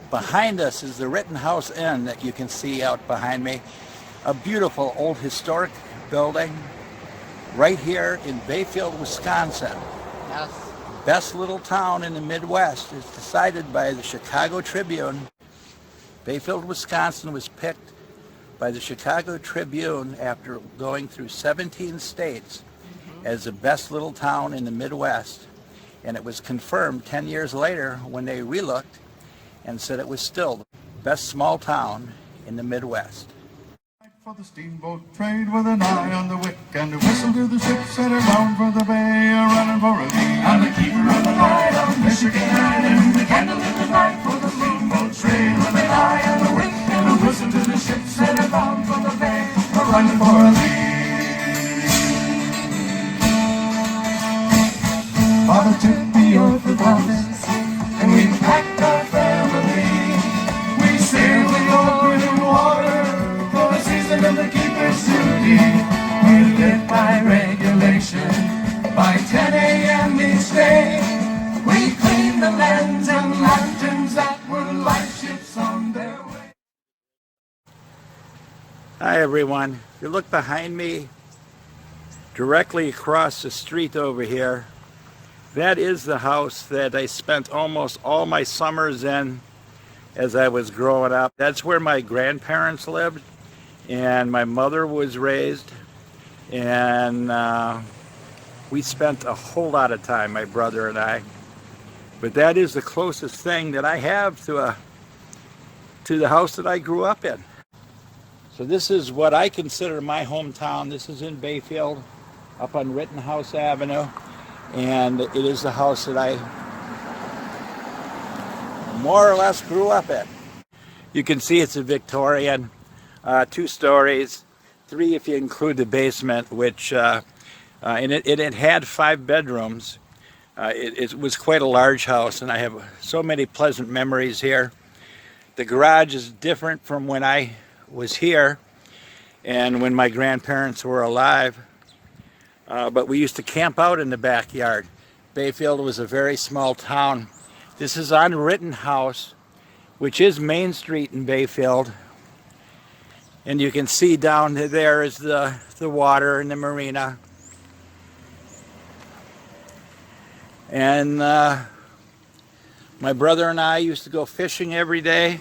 Behind us is the Rittenhouse Inn that you can see out behind me. A beautiful old historic building right here in Bayfield, Wisconsin. Yes. Best little town in the Midwest is decided by the Chicago Tribune. Bayfield, Wisconsin was picked by the Chicago Tribune after going through 17 states as the best little town in the Midwest. And it was confirmed 10 years later when they relooked and said it was still the best small town in the Midwest. For the steamboat trade with an eye on the wick and a whistle to the ships that are bound for the bay, a running for a lead. I'm the keeper of the light on Michigan Island, the candle in the night for the steamboat trade with an eye on the wick and a whistle to the ships that are bound for the bay, a running for a lead. Father took the oath of office and we packed our family. We sailed the open water for a season of the keeper's duty. We live by regulation by 10 a.m. each day. We cleaned the lands and lanterns that were lightships on their way. Hi everyone. If you look behind me, directly across the street over here, that is the house that I spent almost all my summers in as I was growing up. That's where my grandparents lived and my mother was raised, and we spent a whole lot of time, my brother and I. But that is the closest thing that I have to the house that I grew up in. So this is what I consider my hometown. This is in Bayfield, up on Rittenhouse Avenue. And it is the house that I more or less grew up in. You can see it's a Victorian, 2 stories, 3 if you include the basement, which and it had 5 bedrooms. It was quite a large house, and I have so many pleasant memories here. The garage is different from when I was here and when my grandparents were alive. But we used to camp out in the backyard. Bayfield was a very small town. This is on Rittenhouse, which is Main Street in Bayfield. And you can see down there is the water and the marina. And my brother and I used to go fishing every day.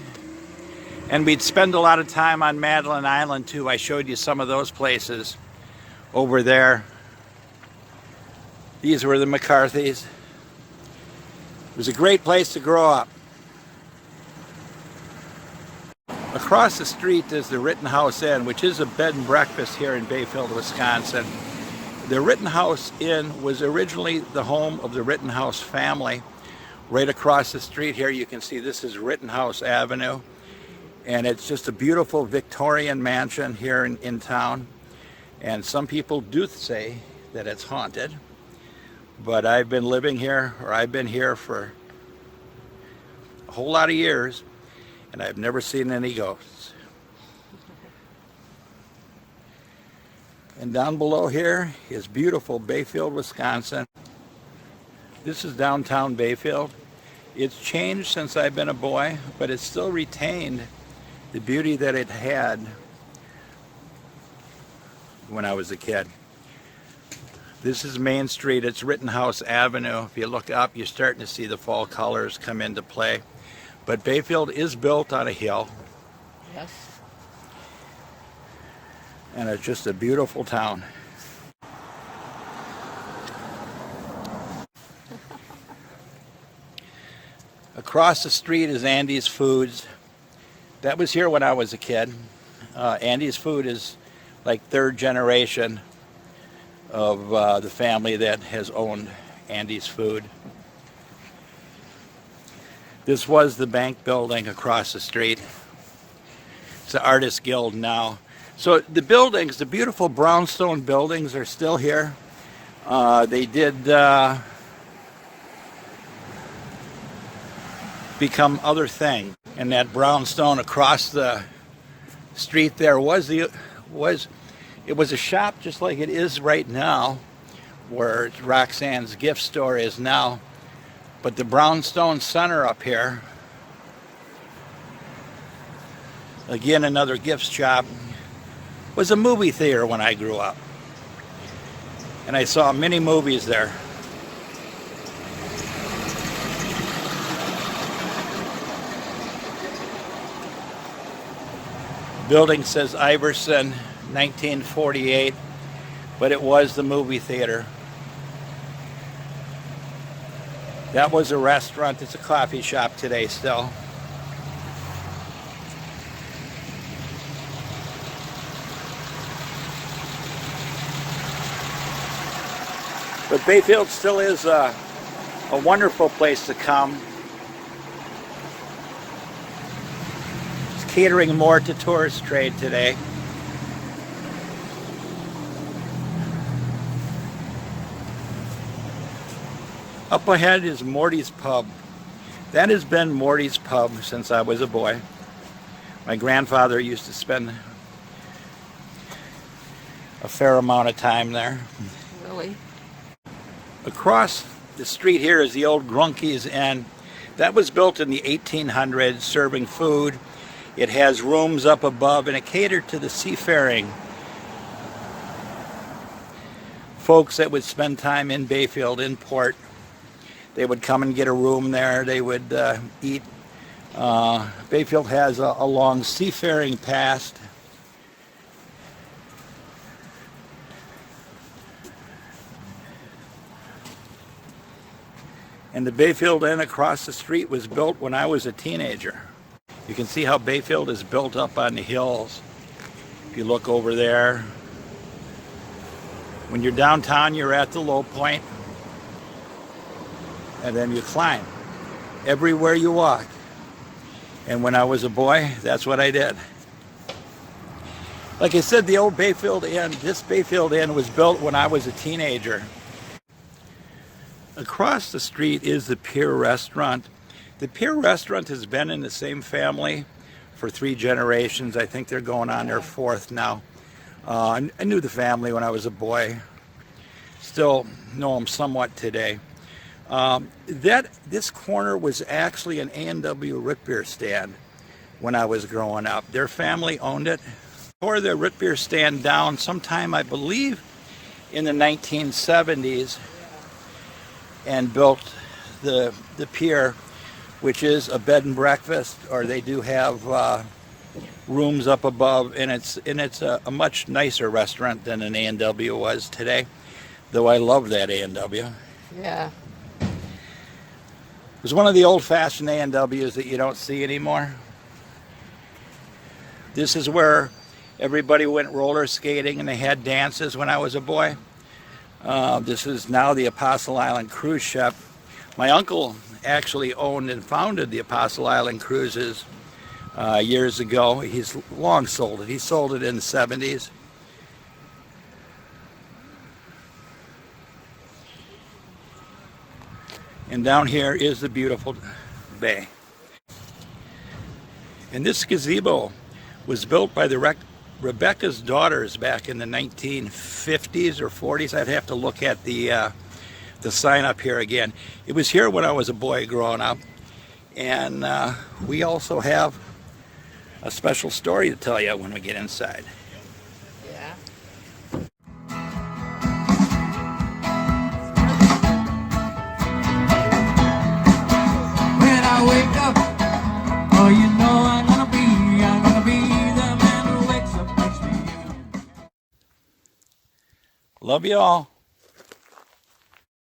And we'd spend a lot of time on Madeline Island too. I showed you some of those places over there. These were the McCarthys. It was a great place to grow up. Across the street is the Rittenhouse Inn, which is a bed and breakfast here in Bayfield, Wisconsin. The Rittenhouse Inn was originally the home of the Rittenhouse family. Right across the street here you can see this is Rittenhouse Avenue. And it's just a beautiful Victorian mansion here in town. And some people do say that it's haunted. But I've been living here, or I've been here for a whole lot of years, and I've never seen any ghosts. And down below here is beautiful Bayfield, Wisconsin. This is downtown Bayfield. It's changed since I've been a boy, but it's still retained the beauty that it had when I was a kid. This is Main Street. It's Rittenhouse Avenue. If you look up, you're starting to see the fall colors come into play. But Bayfield is built on a hill. Yes. And it's just a beautiful town. Across the street is Andy's Foods. That was here when I was a kid. Andy's Food is like 3rd generation of the family that has owned Andy's Food. This was the bank building across the street. It's the Artists Guild now. So the buildings, the beautiful brownstone buildings are still here. They did become other things. And that brownstone across the street there it was a shop just like it is right now, where Roxanne's gift store is now. But the brownstone center up here again another gift shop, was a movie theater when I grew up. And I saw many movies there. Building says Iverson, 1948, but it was the movie theater. That was a restaurant. It's a coffee shop today still. But Bayfield still is a wonderful place to come. It's catering more to tourist trade today. Up ahead is Morty's Pub. That has been Morty's Pub since I was a boy. My grandfather used to spend a fair amount of time there. Really? Across the street here is the old Grunke's Inn. That was built in the 1800s, serving food. It has rooms up above, and it catered to the seafaring folks that would spend time in Bayfield, in port. They would come and get a room there. They would eat. Bayfield has a long seafaring past. And the Bayfield Inn across the street was built when I was a teenager. You can see how Bayfield is built up on the hills. If you look over there, when you're downtown, you're at the low point, and then you climb everywhere you walk. And when I was a boy, that's what I did. Like I said, the old Bayfield Inn, this Bayfield Inn was built when I was a teenager. Across the street is the Pier Restaurant. The Pier Restaurant has been in the same family for 3 generations. I think they're going on their 4th now. I knew the family when I was a boy. Still know them somewhat today. This corner was actually an A&W root beer stand when I was growing up. Their family owned it. Tore their root beer stand down sometime, I believe, in the 1970s. And built the pier, which is a bed and breakfast, or they do have rooms up above, and it's a much nicer restaurant than an A&W was today, though I love that A&W. Yeah. It was one of the old-fashioned A&Ws that you don't see anymore. This is where everybody went roller skating and they had dances when I was a boy. This is now the Apostle Island Cruise Ship. My uncle actually owned and founded the Apostle Island Cruises years ago. He's long sold it. He sold it in the 70s. And down here is the beautiful bay. And this gazebo was built by the Rebecca's daughters back in the 1950s or 40s. I'd have to look at the sign up here again. It was here when I was a boy growing up. And we also have a special story to tell you when we get inside. Yeah. When I wake up, oh, you know I'm gonna be the man who wakes up next to you. Love you all.